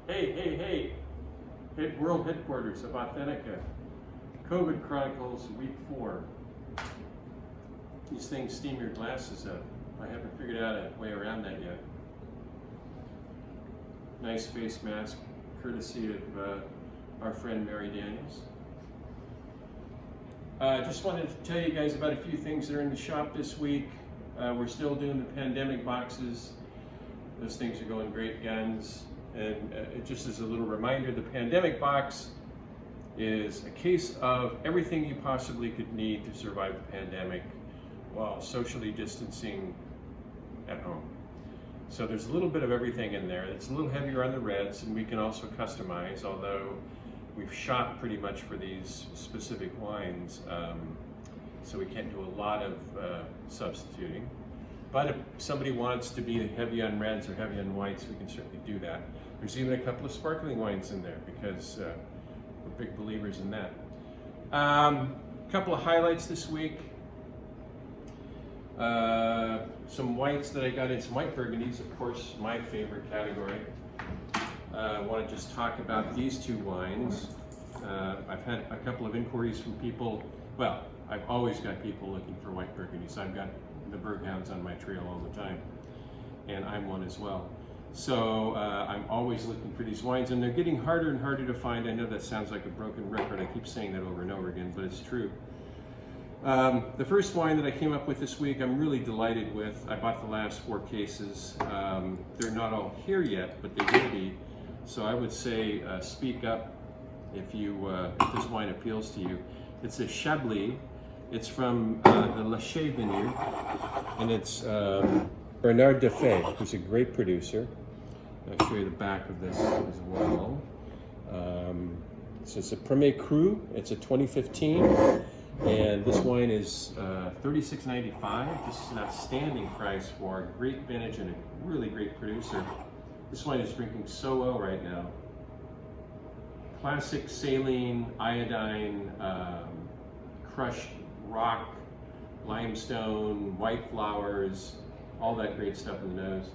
Hey, World Headquarters of Authentica. COVID Chronicles Week 4. These things steam your glasses up. I haven't figured out a way around that yet. Nice face mask, courtesy of our friend Mary Daniels. Just wanted to tell you guys about a few things that are in the shop this week. We're still doing the pandemic boxes. Those things are going great guns. And just as a little reminder, the pandemic box is a case of everything you possibly could need to survive the pandemic while socially distancing at home. So there's a little bit of everything in there. It's a little heavier on the reds, and we can also customize, although we've shot pretty much for these specific wines, so we can't do a lot of substituting. But if somebody wants to be heavy on reds or heavy on whites, we can certainly do that. There's even a couple of sparkling wines in there because we're big believers in that. A couple of highlights this week. Some whites that I got in, some white burgundies, of course, my favorite category. I want to just talk about these two wines. I've had a couple of inquiries from people. Well, I've always got people looking for white burgundies. I've got the Berghounds on my trail all the time, and I'm one as well. So I'm always looking for these wines, and they're getting harder and harder to find. I know that sounds like a broken record. I keep saying that over and over again, but it's true. The first wine that I came up with this week, I'm really delighted with. I bought the last 4 cases. They're not all here yet, but they will be. So I would say speak up if this wine appeals to you. It's a Chablis. It's from the Lachey Vineyard, and it's Bernard Defay, who's a great producer. I'll show you the back of this as well. So it's a Premier Cru. It's a 2015, and this wine is $36.95. This is an outstanding price for a great vintage and a really great producer. This wine is drinking so well right now. Classic saline, iodine, crushed rock, limestone, white flowers, all that great stuff in the nose.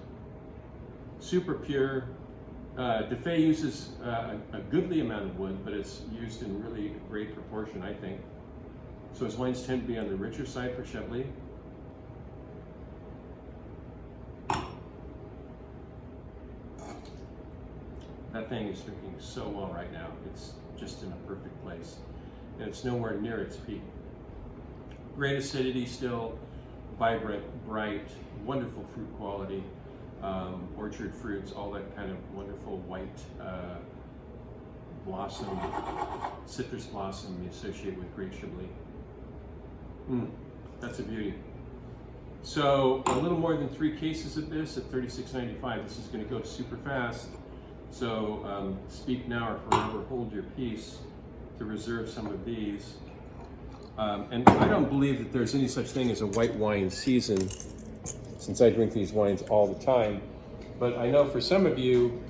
Super pure. Defay uses a goodly amount of wood, but it's used in really great proportion, I think. So his wines tend to be on the richer side for Chablis. That thing is drinking so well right now. It's just in a perfect place. And it's nowhere near its peak. Great acidity still, vibrant, bright, wonderful fruit quality, orchard fruits, all that kind of wonderful white blossom, citrus blossom you associate with great Chablis. That's a beauty. So a little more than 3 cases of this at $36.95. This is going to go super fast. So speak now or forever hold your peace to reserve some of these. And I don't believe that there's any such thing as a white wine season, since I drink these wines all the time. But I know for some of you,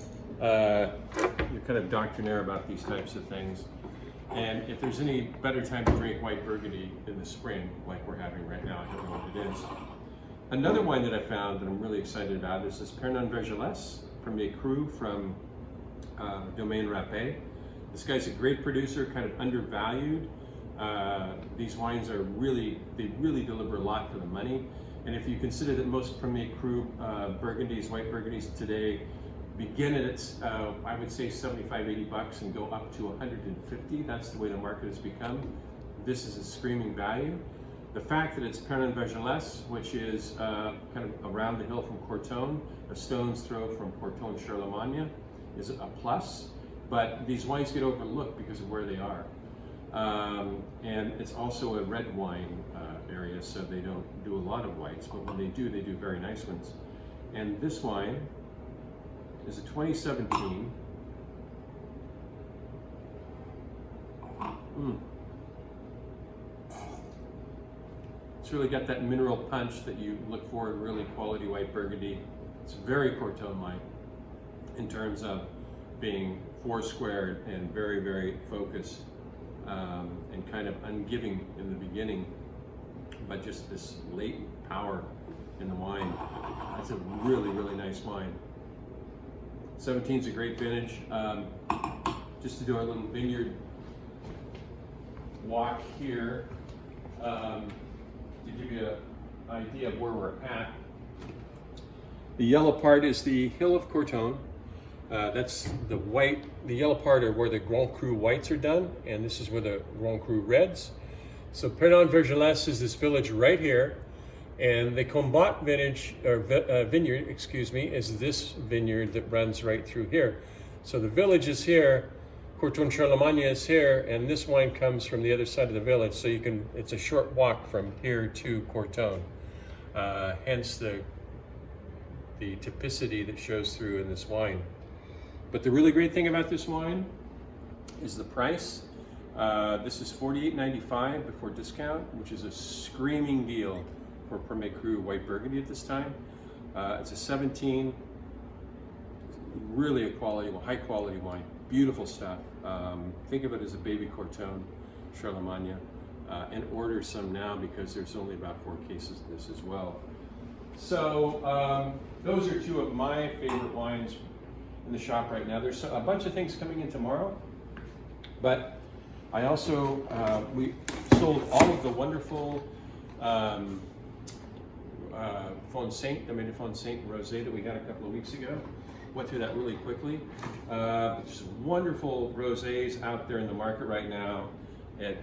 you're kind of doctrinaire about these types of things. And if there's any better time to drink white Burgundy in the spring, like we're having right now, I don't know what it is. Another wine that I found that I'm really excited about is this Pernon Vergelès Premier Cru from Domaine Rapé. This guy's a great producer, kind of undervalued. These wines are they really deliver a lot for the money. And if you consider that most Premier Cru Burgundies, white Burgundies today, begin at I would say 75, 80 bucks and go up to 150. That's the way the market has become. This is a screaming value. The fact that it's Pernon Vergelès, which is kind of around the hill from Corton, a stone's throw from Corton Charlemagne, is a plus. But these wines get overlooked because of where they are. And it's also a red wine area, so they don't do a lot of whites, but when they do very nice ones. And this wine is a 2017. It's really got that mineral punch that you look for in really quality white Burgundy. It's very Corton-like in terms of being four-squared and very, very focused. And kind of ungiving in the beginning, but just this latent power in the wine. It's a really, really nice wine. 17 is a great vintage. Just to do our little vineyard walk here, to give you an idea of where we're at. The yellow part is the Hill of Corton. That's the white. The yellow part are where the Grand Cru whites are done, and this is where the Grand Cru reds. So Pernon-Vergelès is this village right here, and the Combat vineyard, excuse me, is this vineyard that runs right through here. So the village is here, Corton Charlemagne is here, and this wine comes from the other side of the village. So it's a short walk from here to Corton. Hence the typicity that shows through in this wine. But the really great thing about this wine is the price. This is $48.95 before discount, which is a screaming deal for Premier Cru White Burgundy at this time. It's a 17, really high quality wine, beautiful stuff. Think of it as a baby Corton Charlemagne, and order some now because there's only about 4 cases of this as well. So those are 2 of my favorite wines in the shop right now. There's a bunch of things coming in tomorrow, but I also, we sold all of the wonderful Domaine Fonsaint Rosé that we had a couple of weeks ago. Went through that really quickly. There's wonderful rosés out there in the market right now at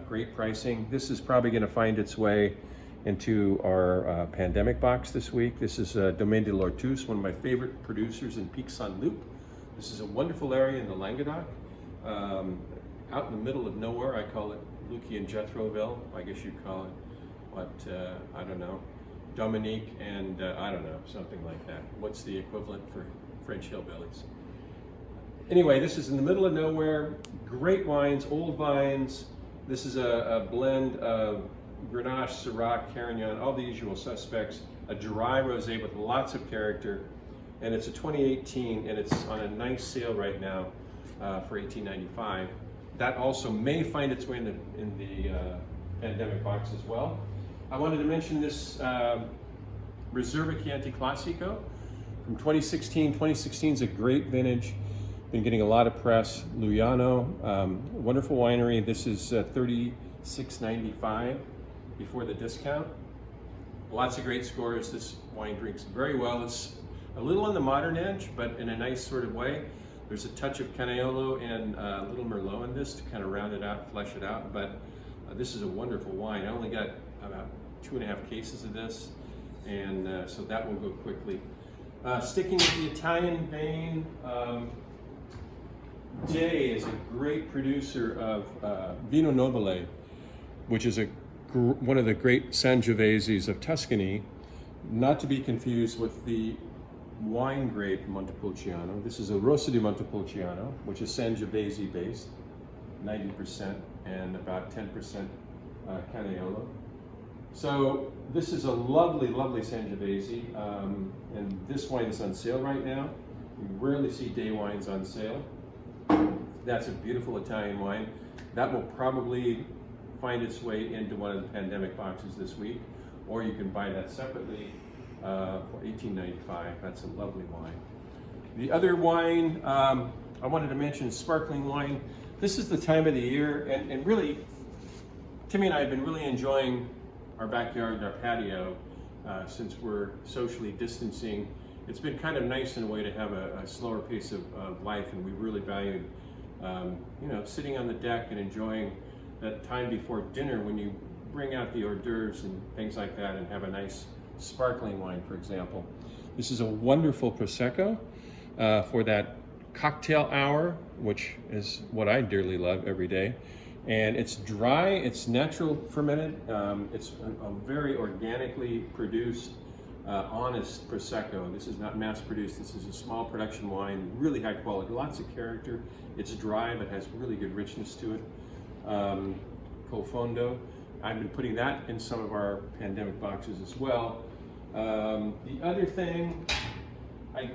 great pricing. This is probably going to find its way into our pandemic box this week. This is Domaine de l'Ortus, one of my favorite producers in Pic-Saint-Loup. This is a wonderful area in the Languedoc. Out in the middle of nowhere. I call it Lukey and Jethroville. I guess you'd call it, what, I don't know, Dominique and I don't know, something like that. What's the equivalent for French hillbillies? Anyway, this is in the middle of nowhere. Great wines, old vines. This is a blend of Grenache, Syrah, Carignan, all the usual suspects. A dry rosé with lots of character. And it's a 2018, and it's on a nice sale right now for $18.95. That also may find its way in the pandemic box as well. I wanted to mention this Reserva Chianti Classico from 2016. 2016 is a great vintage. Been getting a lot of press. Luyano, wonderful winery. This is $36.95 before the discount. Lots of great scores. This wine drinks very well. It's a little on the modern edge, but in a nice sort of way. There's a touch of Canaiolo and a little Merlot in this to kind of round it out, flesh it out. But this is a wonderful wine. I only got about 2.5 cases of this, and so that will go quickly. Sticking with the Italian vein, Jay is a great producer of Vino Nobile, which is one of the great Sangioveses of Tuscany, not to be confused with the wine grape Montepulciano. This is a Rosso di Montepulciano, which is Sangiovese based, 90% and about 10% Canaiolo. So this is a lovely, lovely Sangiovese, and this wine is on sale right now. We rarely see day wines on sale. That's a beautiful Italian wine. That will probably find its way into one of the pandemic boxes this week, or you can buy that separately for $18.95. That's a lovely wine. The other wine I wanted to mention is sparkling wine. This is the time of the year, and really, Timmy and I have been really enjoying our backyard and our patio since we're socially distancing. It's been kind of nice in a way to have a slower pace of life, and we really valued sitting on the deck and enjoying that time before dinner when you bring out the hors d'oeuvres and things like that and have a nice sparkling wine, for example. This is a wonderful Prosecco for that cocktail hour, which is what I dearly love every day. And it's dry, it's natural fermented, it's a very organically produced, honest Prosecco. This is not mass produced, this is a small production wine, really high quality, lots of character. It's dry, but has really good richness to it. Profondo. I've been putting that in some of our pandemic boxes as well. The other thing, I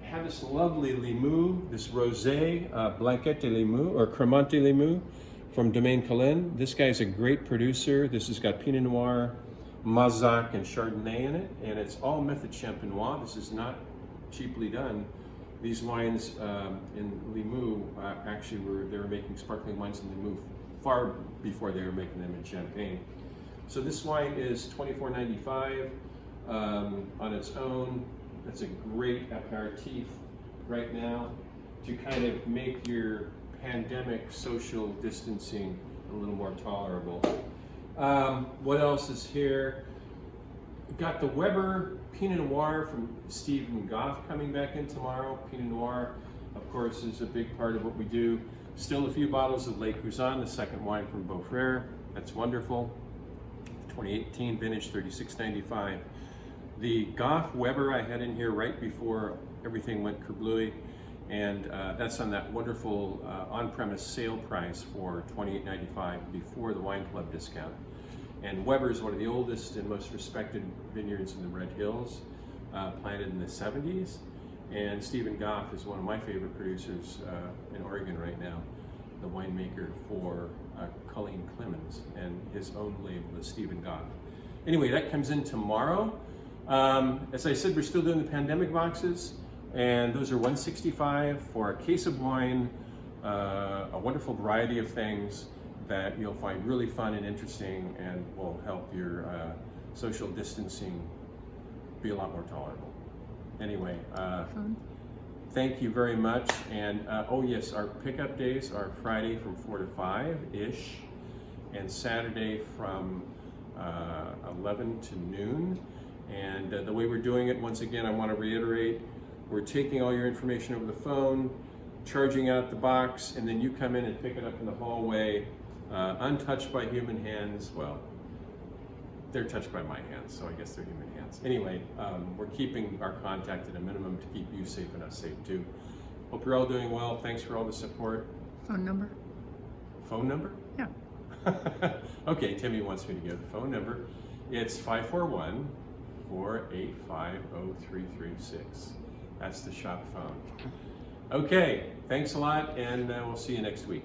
have this lovely Limoux, this Rosé, Blanquette de Limoux, or Cremant de Limoux from Domaine Colin. This guy's a great producer. This has got Pinot Noir, Mazac, and Chardonnay in it, and it's all method champenois. This is not cheaply done. These wines in Limoux actually they were making sparkling wines in Limoux far before they were making them in Champagne. So this wine is $24.95 on its own. That's a great aperitif right now to kind of make your pandemic social distancing a little more tolerable. What else is here? Got the Weber Pinot Noir from Stephen Goff coming back in tomorrow. Pinot Noir, of course, is a big part of what we do. Still a few bottles of Le Cousin, the second wine from Beaufrère. That's wonderful. 2018 vintage, $36.95. The Goff Weber I had in here right before everything went kerblooey, and that's on that wonderful on-premise sale price for $28.95 before the wine club discount. And Weber is one of the oldest and most respected vineyards in the Red Hills, planted in the 70s. And Stephen Goff is one of my favorite producers in Oregon right now, the winemaker for Colleen Clemens, and his own label is Stephen Goff. Anyway, that comes in tomorrow. As I said, we're still doing the pandemic boxes, and those are $165 for a case of wine, a wonderful variety of things that you'll find really fun and interesting and will help your social distancing be a lot more tolerable. Anyway, thank you very much. And oh yes, our pickup days are Friday from 4 to 5-ish, and Saturday from 11 to noon. And the way we're doing it, once again, I want to reiterate, we're taking all your information over the phone, charging out the box, and then you come in and pick it up in the hallway, untouched by human hands. Well, they're touched by my hands, so I guess they're human hands. Anyway, we're keeping our contact at a minimum to keep you safe and us safe too. Hope you're all doing well. Thanks for all the support. Phone number? Phone number? Yeah. Okay, Timmy wants me to give the phone number. It's 541-485-0336. That's the shop phone. Okay, thanks a lot, and we'll see you next week.